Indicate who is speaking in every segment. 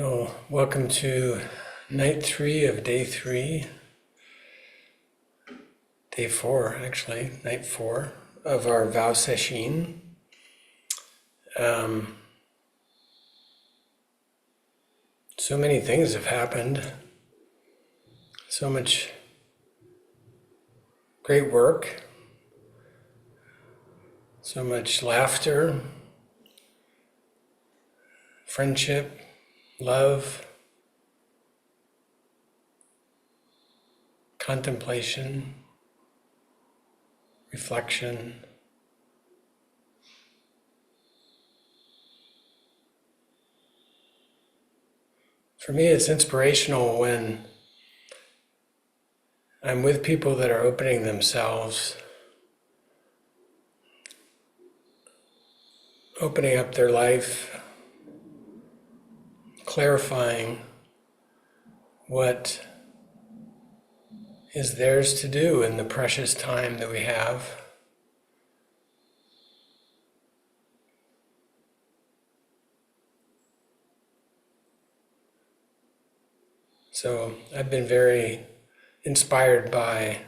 Speaker 1: Oh, welcome to night 3 of day 4 actually, night 4 of our Vows Sesshin. So many things have happened, so much great work, so much laughter, friendship, love, contemplation, reflection. For me, it's inspirational when I'm with people that are opening themselves, opening up their life, clarifying what is theirs to do in the precious time that we have. So I've been very inspired by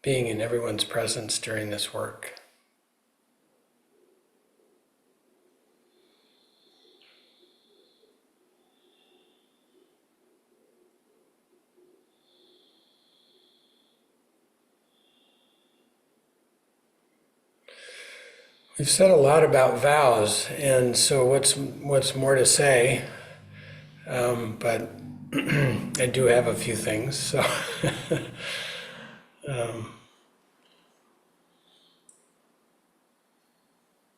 Speaker 1: being in everyone's presence during this work. We've said a lot about vows, and so what's more to say? But I do have a few things. So, but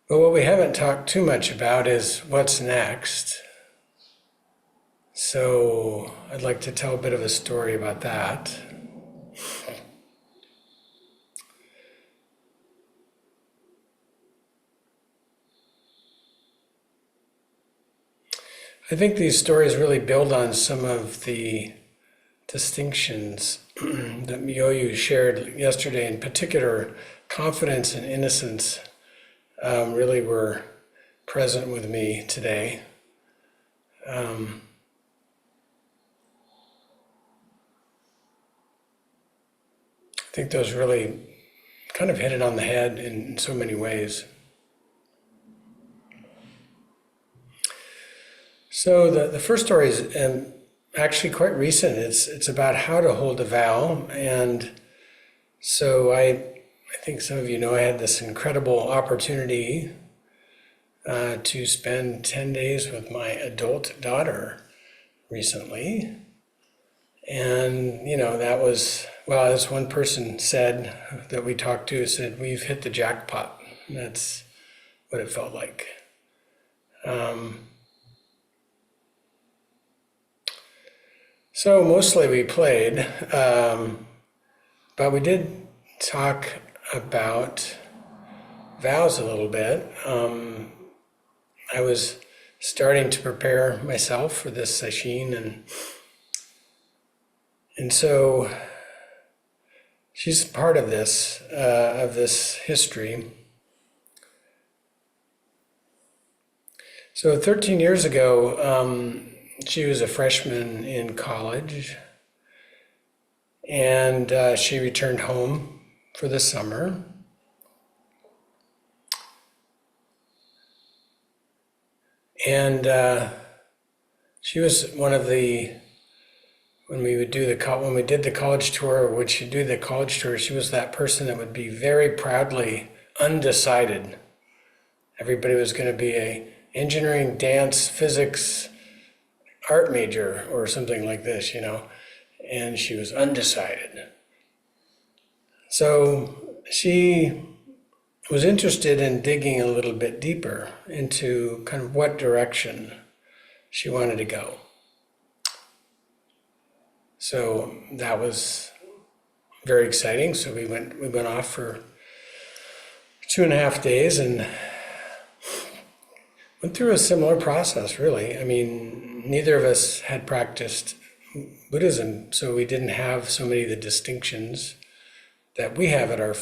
Speaker 1: what we haven't talked too much about is what's next. So I'd like to tell a bit of a story about that. I think these stories really build on some of the distinctions that Myoyu shared yesterday. In particular, confidence and innocence really were present with me today. I think those really kind of hit it on the head in so many ways. So the first story is actually quite recent. It's about how to hold a vow. And so I think some of you know I had this incredible opportunity to spend 10 days with my adult daughter recently. And, that was, well, as one person said that we talked to, said, we've hit the jackpot. And that's what it felt like. So mostly we played, but we did talk about vows a little bit. I was starting to prepare myself for this sesshin, and so she's part of this history. So 13 years ago, she was a freshman in college, and she returned home for the summer. And she was one of the, when we did the college tour, would she do the college tour, she was that person that would be very proudly undecided. Everybody was going to be a engineering, dance, physics, art major or something like this, and she was undecided. So she was interested in digging a little bit deeper into kind of what direction she wanted to go. So that was very exciting. So we went off for 2.5 days and went through a similar process, really. I mean, neither of us had practiced Buddhism, so we didn't have so many of the distinctions that we have at our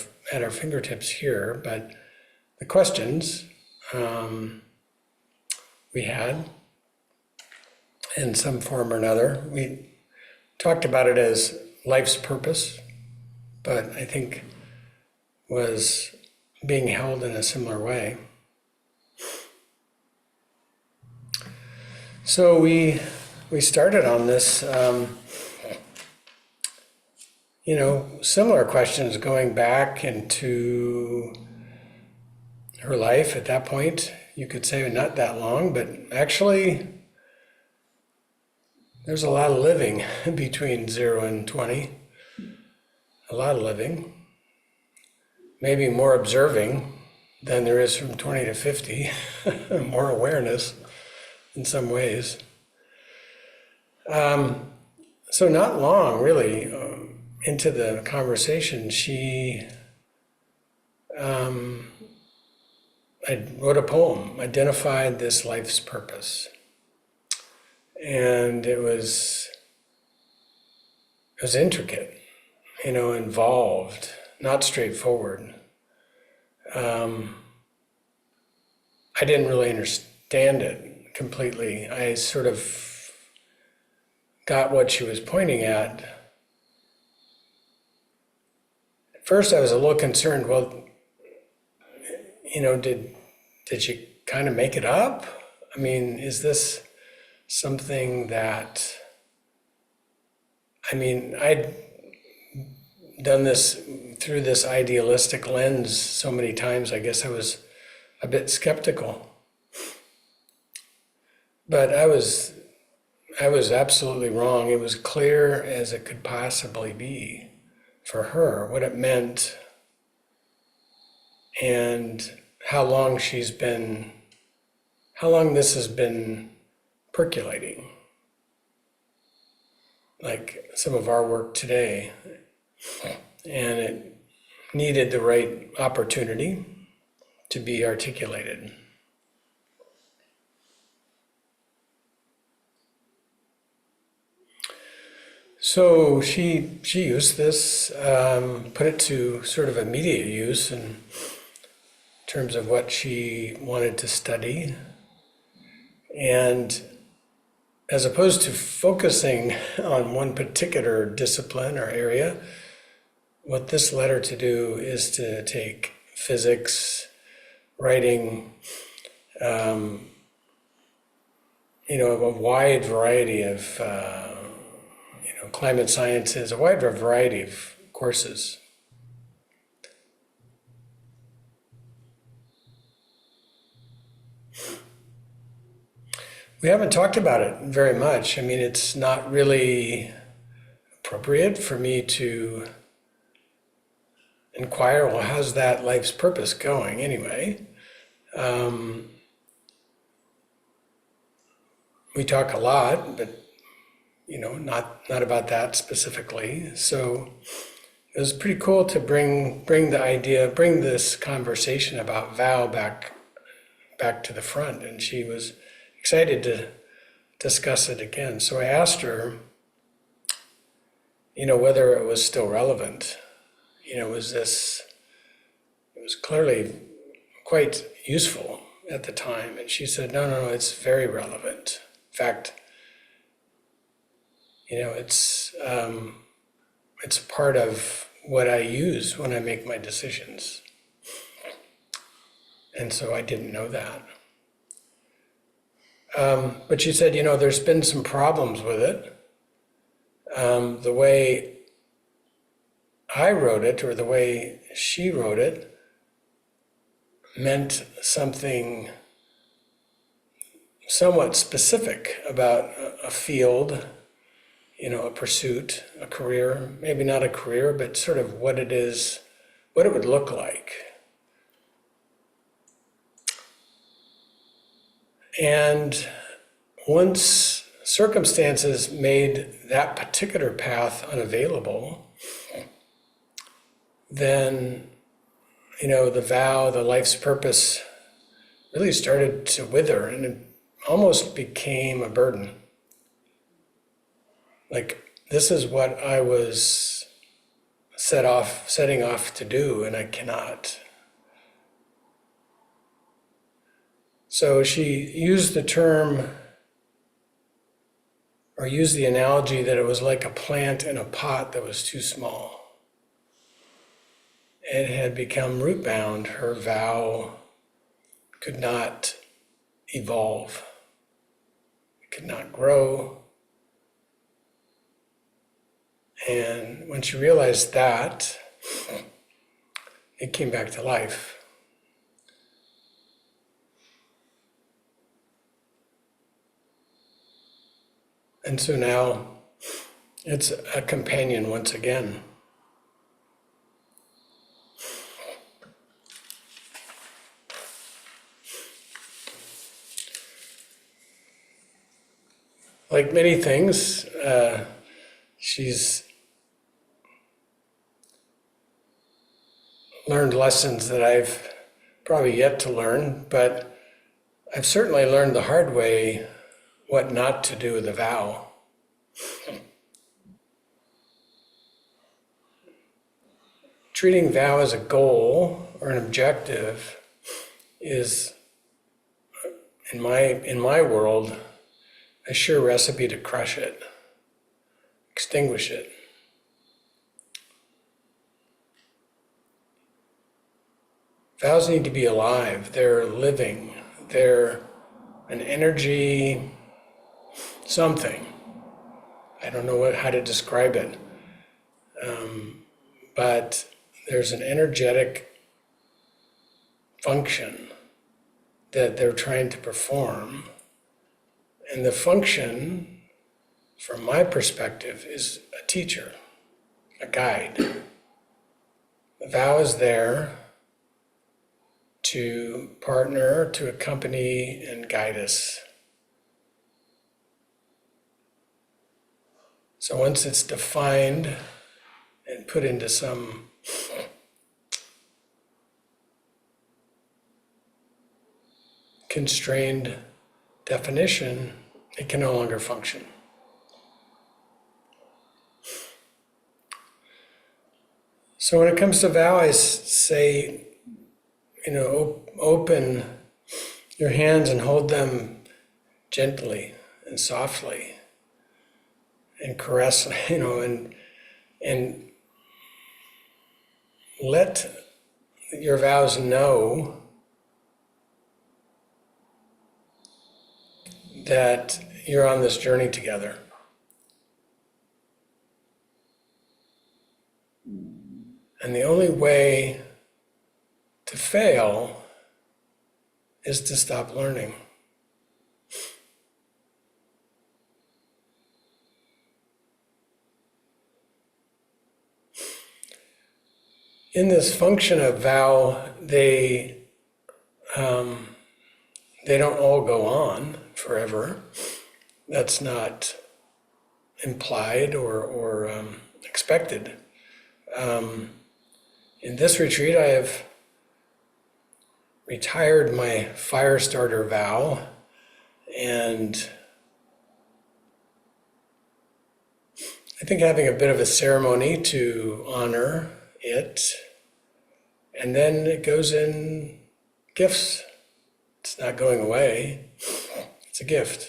Speaker 1: fingertips here. But the questions we had in some form or another. We talked about it as life's purpose, but I think was being held in a similar way. So we started on this, similar questions going back into her life at that point. You could say not that long, but actually there's a lot of living between 0 and 20. A lot of living. Maybe more observing than there is from 20 to 50. More awareness in some ways. So not long, really, into the conversation, I wrote a poem, identified this life's purpose. And it was intricate, involved, not straightforward. I didn't really understand it completely. I sort of got what she was pointing at. At first I was a little concerned, well, did she kind of make it up? I mean, is this something that, I'd done this through this idealistic lens so many times, I guess I was a bit skeptical. But I was absolutely wrong. It was clear as it could possibly be for her what it meant and how long this has been percolating. Like some of our work today. And it needed the right opportunity to be articulated. So she used this, put it to sort of immediate use in terms of what she wanted to study. And as opposed to focusing on one particular discipline or area, what this led her to do is to take physics, writing, a wide variety of, climate sciences, a wide variety of courses. We haven't talked about it very much. It's not really appropriate for me to inquire, well, how's that life's purpose going anyway? We talk a lot, but not about that specifically. So it was pretty cool to bring this conversation about vow back to the front, and she was excited to discuss it again. So I asked her, whether it was still relevant. It was clearly quite useful at the time. And she said, no, it's very relevant. In fact, it's part of what I use when I make my decisions. And so I didn't know that. But she said, there's been some problems with it. The way I wrote it, or the way she wrote it, meant something somewhat specific about a field, a pursuit, a career, maybe not a career, but sort of what it is, what it would look like. And once circumstances made that particular path unavailable, then, the vow, the life's purpose really started to wither, and it almost became a burden. Like, this is what I was setting off to do, and I cannot. So she used the term or use the analogy that it was like a plant in a pot that was too small. It had become root bound. Her vow could not evolve, it could not grow. And when she realized that, it came back to life. And so now it's a companion once again. Like many things, she's learned lessons that I've probably yet to learn, but I've certainly learned the hard way what not to do with a vow. Treating vow as a goal or an objective is, in my world, a sure recipe to crush it, extinguish it. Vows need to be alive. They're living. They're an energy, something. I don't know how to describe it. But there's an energetic function that they're trying to perform. And the function, from my perspective, is a teacher, a guide. The vow is there to partner, to accompany, and guide us. So once it's defined and put into some constrained definition, it can no longer function. So when it comes to vow, I say, open your hands and hold them gently and softly and caress, and let your vows know that you're on this journey together. And the only way to fail is to stop learning. In this function of vow, they don't all go on forever. That's not implied or expected. In this retreat, I have retired my fire starter vow, and I think having a bit of a ceremony to honor it, and then it goes in gifts. It's not going away. It's a gift.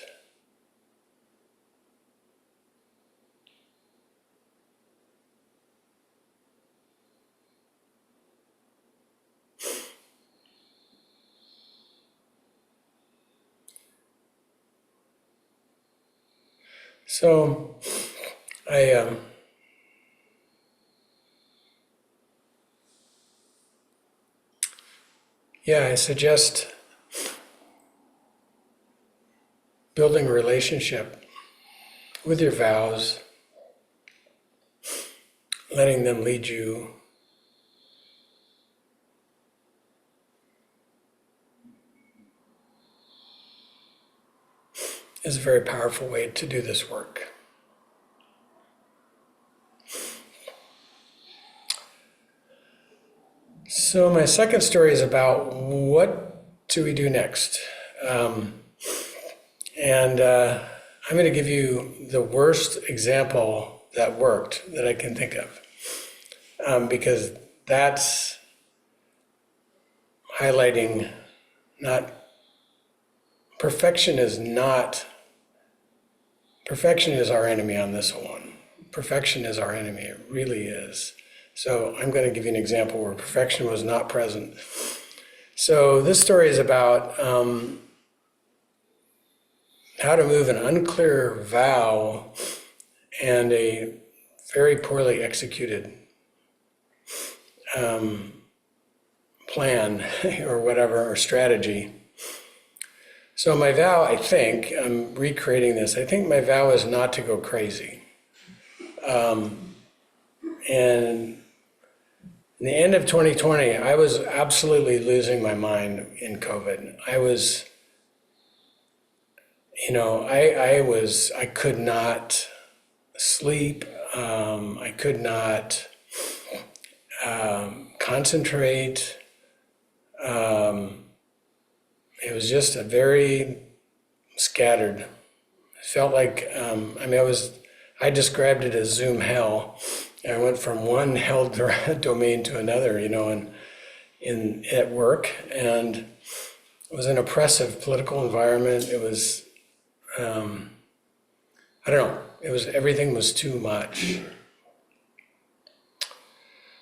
Speaker 1: So I suggest building a relationship with your vows, letting them lead you. Is a very powerful way to do this work. So my second story is about what do we do next? And I'm going to give you the worst example that worked that I can think of, because that's highlighting perfection is not perfection is our enemy on this one. Perfection is our enemy. It really is. So I'm going to give you an example where perfection was not present. So this story is about how to move an unclear vow and a very poorly executed plan or whatever, or strategy. So my vow, I think, I'm recreating this, I think my vow is not to go crazy. And in the end of 2020, I was absolutely losing my mind in COVID. I was, I could not sleep. I could not concentrate. It was just a very scattered. It felt like, I described it as Zoom hell. I went from one hell domain to another, at work, and it was an oppressive political environment. It was, everything was too much.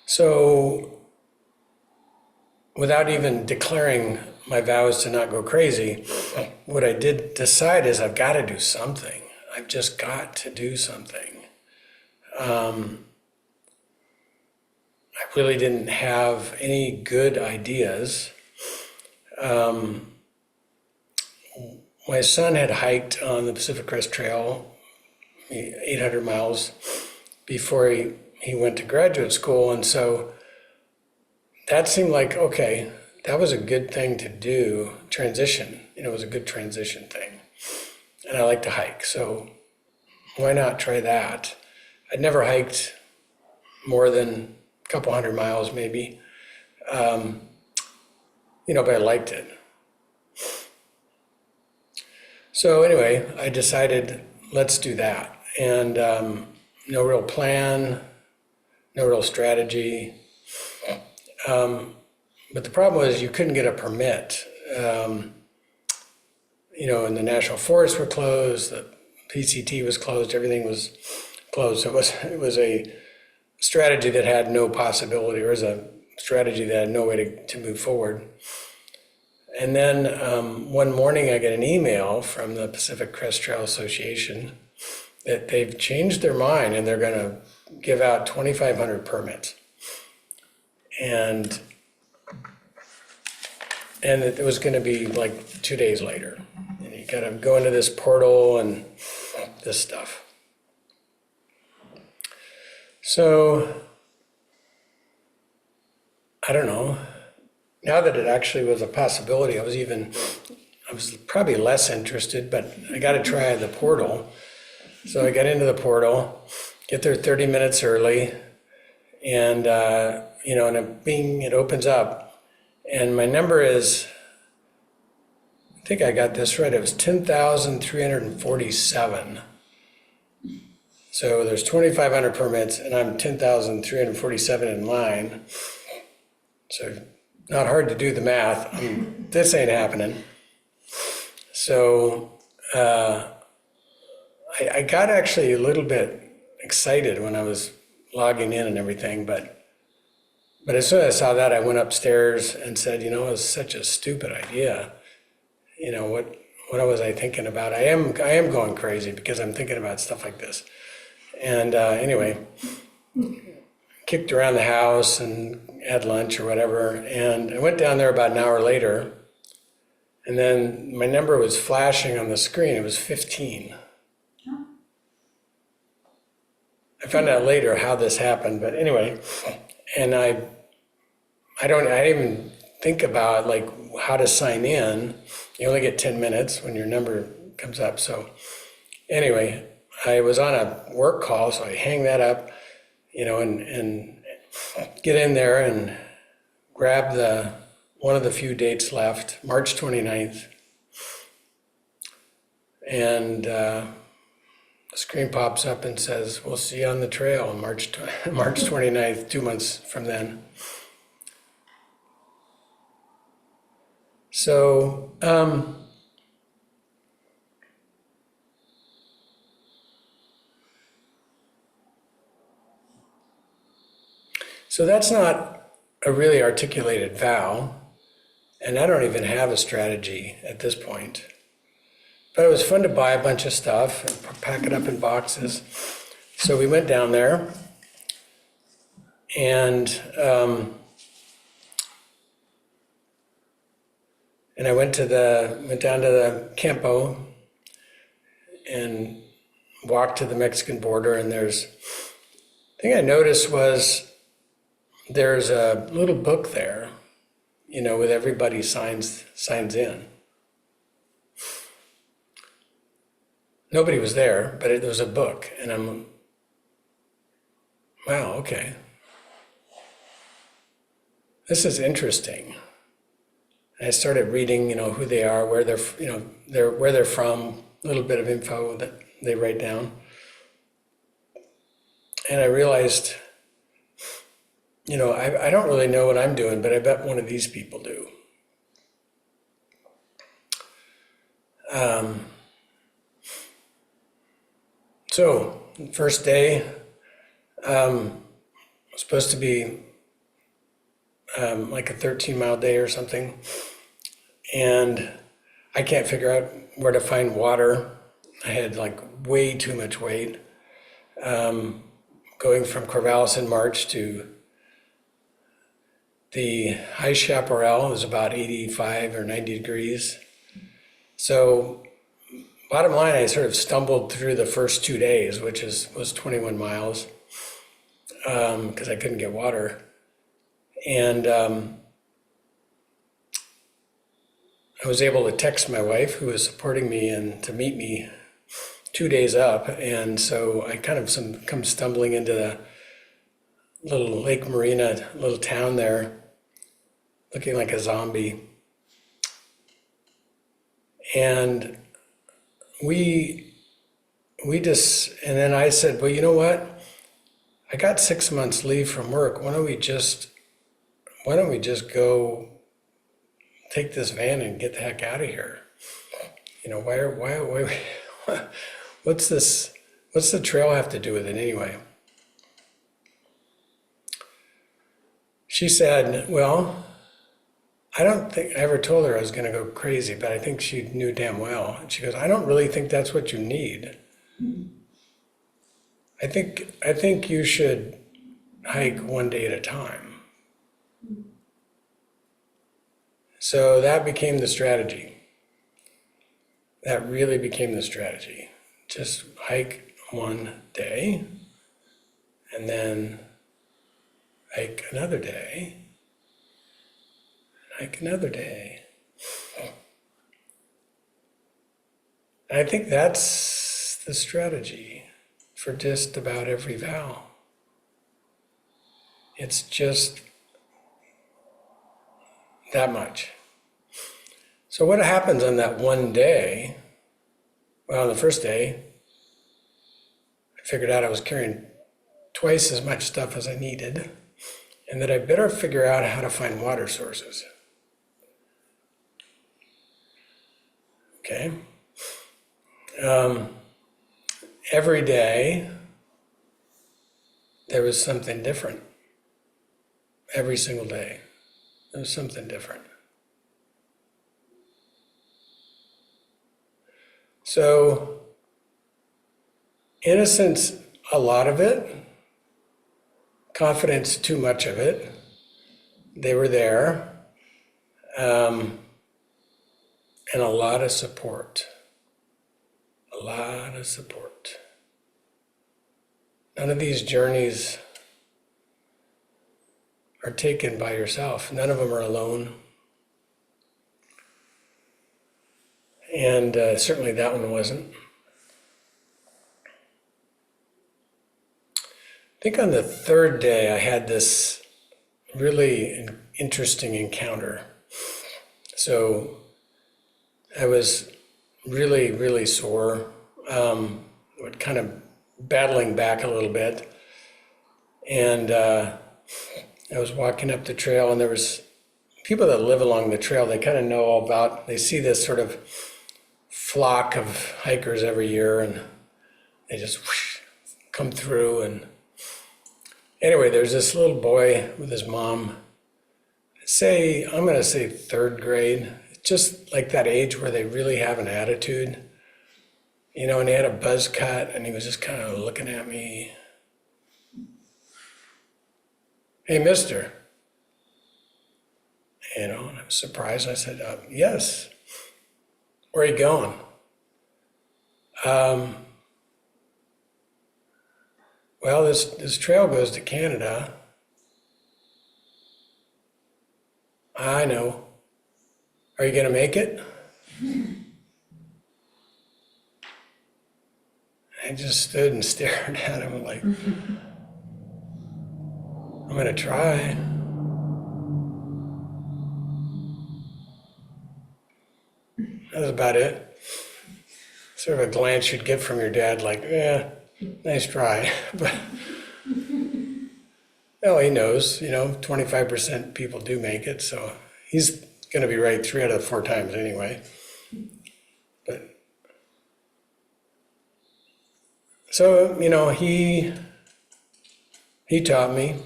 Speaker 1: So, without even declaring my vows to not go crazy, what I did decide is I've got to do something. I've just got to do something. I really didn't have any good ideas. My son had hiked on the Pacific Crest Trail 800 miles before he went to graduate school, and so that seemed like, okay, that was a good thing to do, transition. It was a good transition thing. And I like to hike, so why not try that? I'd never hiked more than a couple hundred miles maybe, but I liked it. So anyway, I decided, let's do that. And no real plan, no real strategy. But the problem was you couldn't get a permit. And the national forests were closed, the PCT was closed, everything was closed. So it was a strategy that had no possibility, or was a strategy that had no way to move forward. And then one morning I get an email from the Pacific Crest Trail Association that they've changed their mind and they're going to give out 2,500 permits. And it was going to be like 2 days later. And you kind of go into this portal and this stuff. So, I don't know. Now that it actually was a possibility, I was probably less interested, but I got to try the portal. So I got into the portal, get there 30 minutes early, and it opens up. And my number is, I think I got this right, it was 10,347. So there's 2,500 permits, and I'm 10,347 in line. So not hard to do the math. This ain't happening. So I got actually a little bit excited when I was logging in and everything, but as soon as I saw that, I went upstairs and said, it was such a stupid idea. What was I thinking about? I am going crazy because I'm thinking about stuff like this. And anyway, kicked around the house and had lunch or whatever. And I went down there about an hour later, and then my number was flashing on the screen. It was 15. I found out later how this happened, but anyway, and I didn't even think about how to sign in. You only get 10 minutes when your number comes up. So anyway, I was on a work call, so I hang that up, and get in there and grab one of the few dates left, March 29th. And the screen pops up and says, we'll see you on the trail on March 29th, 2 months from then. So So that's not a really articulated vow, and I don't even have a strategy at this point. But it was fun to buy a bunch of stuff and pack it up in boxes. So we went down there, and I went down to the Campo and walked to the Mexican border, and the thing I noticed was there's a little book there, with everybody signs in. Nobody was there, but there was a book, and I'm, wow, okay. This is interesting. And I started reading, who they are, where they're from, a little bit of info that they write down. And I realized, I don't really know what I'm doing, but I bet one of these people do. So, first day, was supposed to be like a 13-mile day or something. And I can't figure out where to find water. I had like way too much weight. Going from Corvallis in March to the High Chaparral was about 85 or 90 degrees. So bottom line, I sort of stumbled through the first 2 days, which was 21 miles, because I couldn't get water. And I was able to text my wife, who was supporting me, and to meet me 2 days up. And so I kind of come stumbling into the little Lake Marina, little town there, looking like a zombie. And and then I said, well, you know what? I got 6 months leave from work. Why don't we just go take this van and get the heck out of here? Why what's the trail have to do with it anyway? She said, well, I don't think I ever told her I was going to go crazy, but I think she knew damn well. And she goes, I don't really think that's what you need. I think you should hike one day at a time. So that became the strategy. That really became the strategy. Just hike one day, and then hike another day, hike another day. And I think that's the strategy for just about every vow. It's just that much. So what happens on that one day? Well, on the first day, I figured out I was carrying twice as much stuff as I needed, and that I better figure out how to find water sources. Okay. Every day, there was something different. Every single day, there was something different. So, innocence, a lot of it. Confidence, too much of it. They were there. And a lot of support. A lot of support. None of these journeys are taken by yourself. None of them are alone. And certainly that one wasn't. I think on the third day I had this really interesting encounter. So I was really, really sore, kind of battling back a little bit. And I was walking up the trail, and there was people that live along the trail. They kind of know all about, they see this sort of flock of hikers every year, and they just whoosh, come through. Anyway, there's this little boy with his mom. I'm going to say third grade, just like that age where they really have an attitude. And he had a buzz cut, and he was just kind of looking at me. Hey, mister. And I was surprised. I said, yes. Where are you going? Well, this trail goes to Canada. I know. Are you going to make it? I just stood and stared at him like, I'm going to try. That was about it. Sort of a glance you'd get from your dad like, nice try. But, well, he knows, 25% people do make it, so he's going to be right 3 out of 4 times anyway. But so, he taught me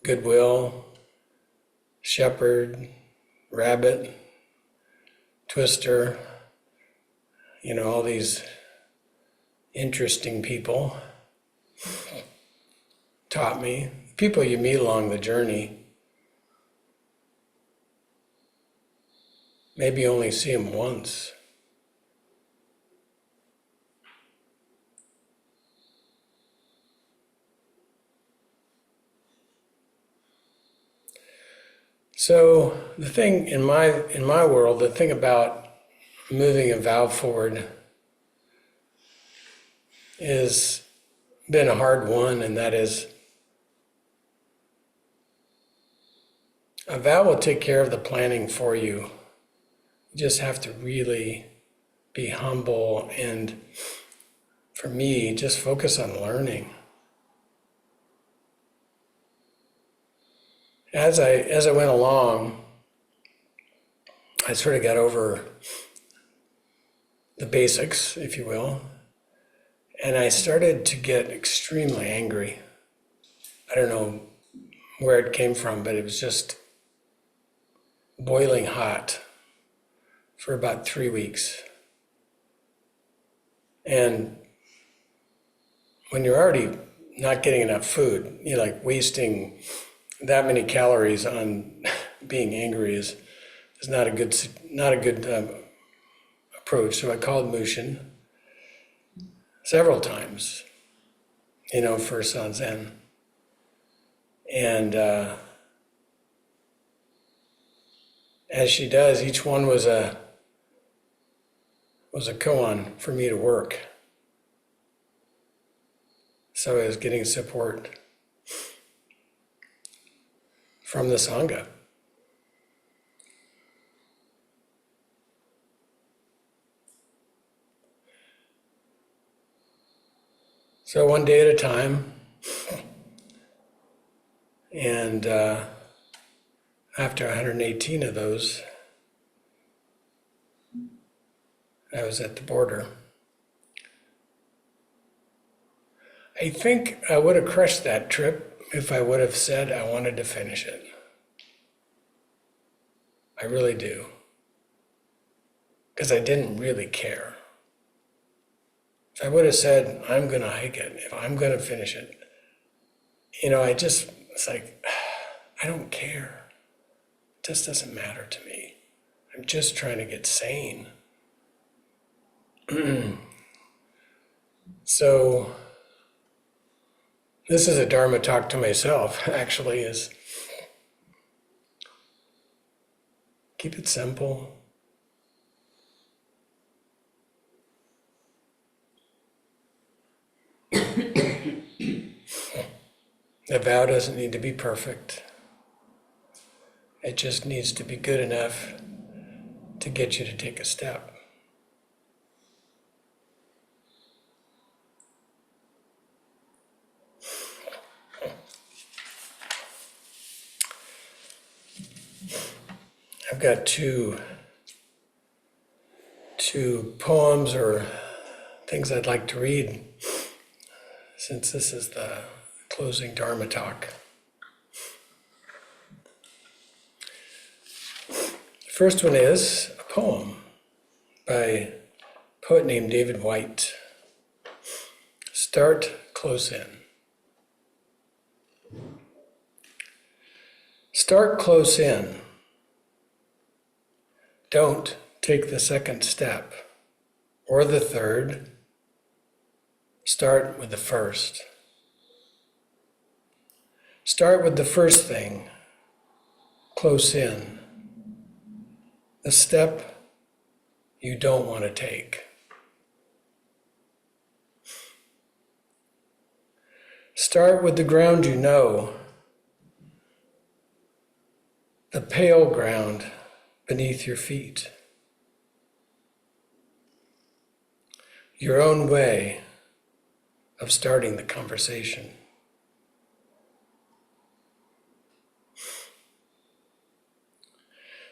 Speaker 1: goodwill, shepherd, rabbit, twister, all these interesting people taught me. People you meet along the journey, maybe only see them once. So the thing in my world, the thing about moving a vow forward is been a hard one, and that is a vow will take care of the planning for you. You just have to really be humble and, for me, just focus on learning. As I went along, I sort of got over the basics, if you will, and I started to get extremely angry. I don't know where it came from, but it was just boiling hot for about 3 weeks. And when you're already not getting enough food, you're like wasting that many calories on being angry is not a good approach. So I called Mushin several times, for Sanzen. And as she does, each one was a koan for me to work. So I was getting support from the Sangha. So one day at a time, and after 118 of those, I was at the border. I think I would have crushed that trip if I would have said I wanted to finish it. I really do. Because I didn't really care. If I would have said, I'm going to hike it, if I'm going to finish it, it's like, I don't care. It just doesn't matter to me. I'm just trying to get sane. So, this is a Dharma talk to myself, actually, is keep it simple. The vow doesn't need to be perfect. It just needs to be good enough to get you to take a step. I've got two poems or things I'd like to read since this is the closing Dharma talk. The first one is a poem by a poet named David White. Start close in. Start close in. Don't take the second step or the third. Start with the first. Start with the first thing, close in. The step you don't want to take. Start with the ground you know, the pale ground beneath your feet. Your own way of starting the conversation.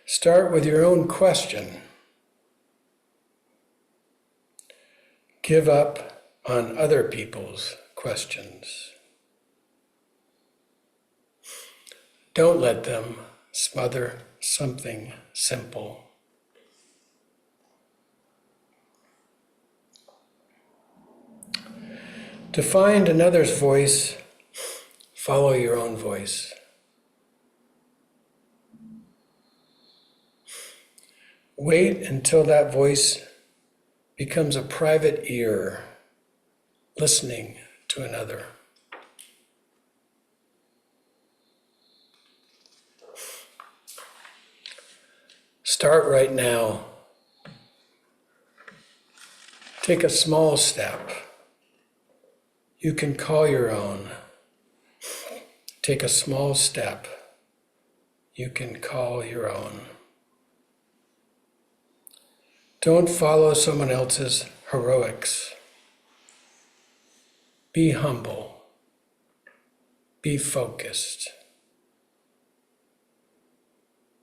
Speaker 1: Start with your own question. Give up on other people's questions. Don't let them smother something simple. To find another's voice, follow your own voice. Wait until that voice becomes a private ear, listening to another. Start right now. Take a small step. You can call your own. Take a small step. You can call your own. Don't follow someone else's heroics. Be humble. Be focused.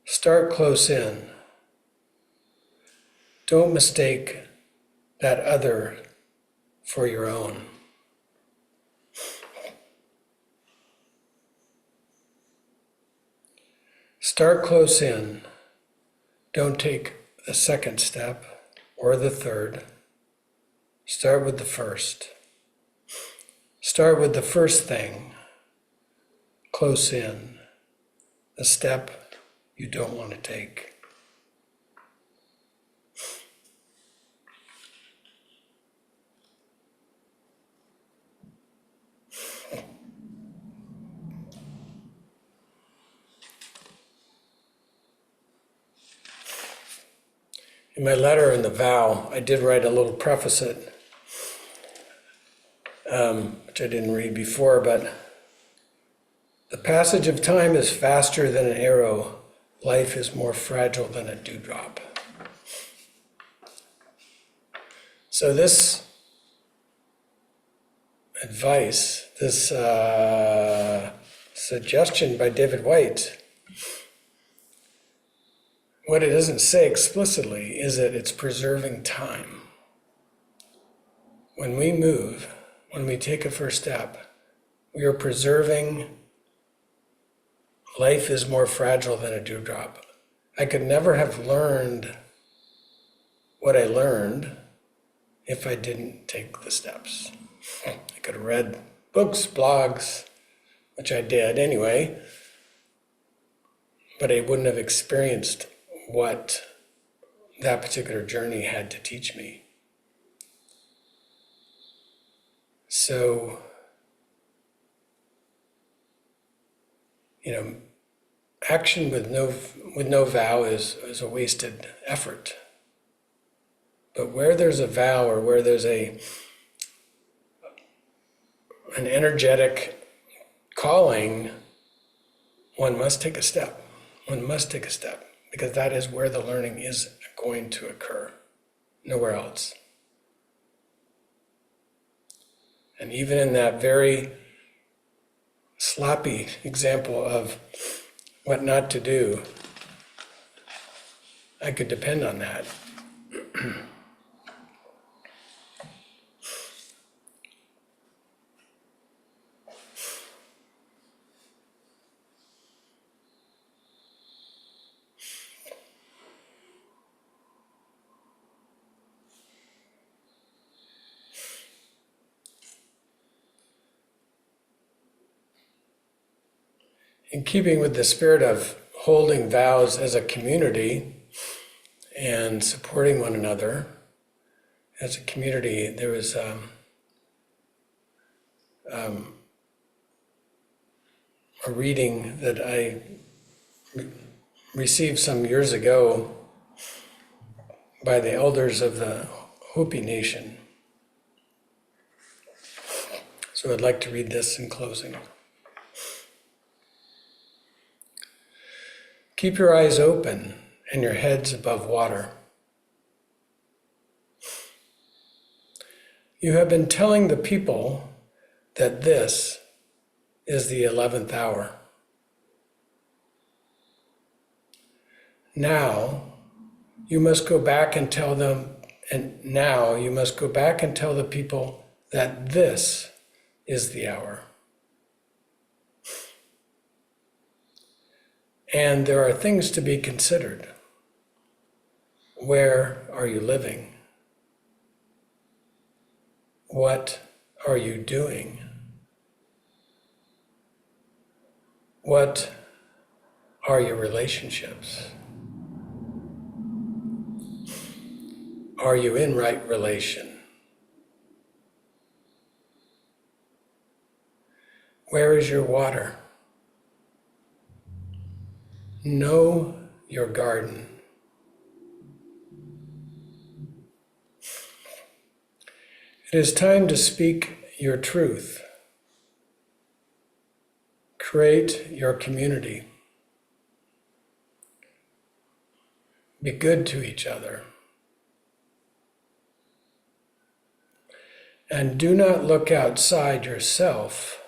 Speaker 1: Start close in. Don't mistake that other for your own. Start close in. Don't take the second step or the third. Start with the first. Start with the first thing, close in, the step you don't want to take. In my letter in the vow, I did write a little preface it, which I didn't read before, but the passage of time is faster than an arrow. Life is more fragile than a dewdrop. So this advice, this suggestion by David White, what it doesn't say explicitly is that it's preserving time. When we move, when we take a first step, we are preserving. Life is more fragile than a dewdrop. I could never have learned what I learned if I didn't take the steps. I could have read books, blogs, which I did anyway, but I wouldn't have experienced what that particular journey had to teach me. So, action with no vow is a wasted effort. But where there's a vow or where there's an energetic calling, one must take a step. One must take a step, because that is where the learning is going to occur, nowhere else. And even in that very sloppy example of what not to do, I could depend on that. in keeping with the spirit of holding vows as a community and supporting one another as a community, there was a reading that I received some years ago by the elders of the Hopi Nation. So I'd like to read this in closing. Keep your eyes open and your heads above water. You have been telling the people that this is the 11th hour. Now you must go back and tell them, and now you must go back and tell the people that this is the hour. And there are things to be considered. Where are you living? What are you doing? What are your relationships? Are you in right relation? Where is your water? Know your garden. It is time to speak your truth. Create your community. Be good to each other. And do not look outside yourself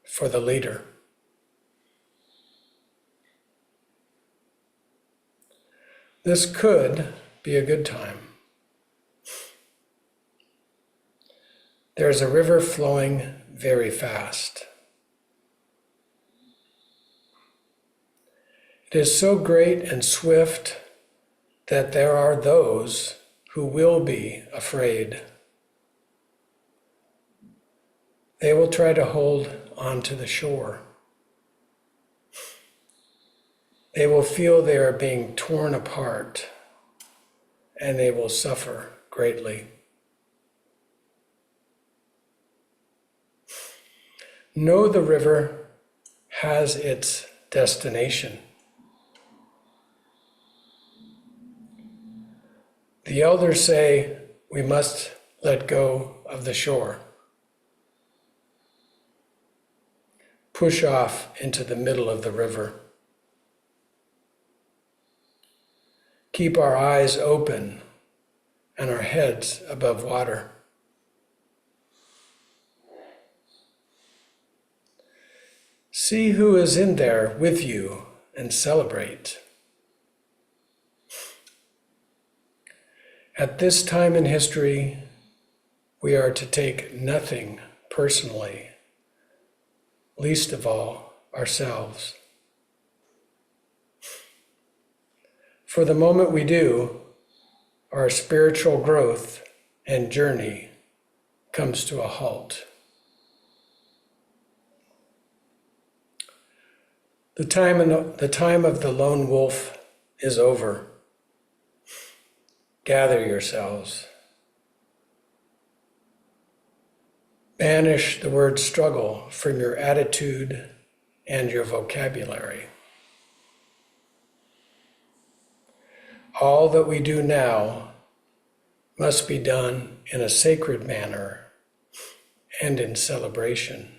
Speaker 1: for the leader. This could be a good time. There's a river flowing very fast. It is so great and swift that there are those who will be afraid. They will try to hold on to the shore. They will feel they are being torn apart, and they will suffer greatly. Know the river has its destination. The elders say we must let go of the shore. Push off into the middle of the river. Keep our eyes open and our heads above water. See who is in there with you and celebrate. At this time in history, we are to take nothing personally, least of all ourselves. For the moment we do, our spiritual growth and journey comes to a halt. The time of the lone wolf is over. Gather yourselves. Banish the word struggle from your attitude and your vocabulary. All that we do now must be done in a sacred manner and in celebration.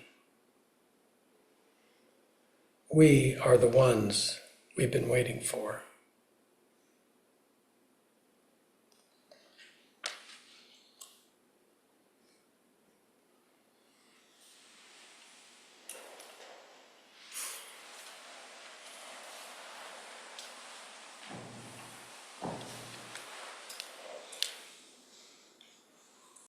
Speaker 1: We are the ones we've been waiting for.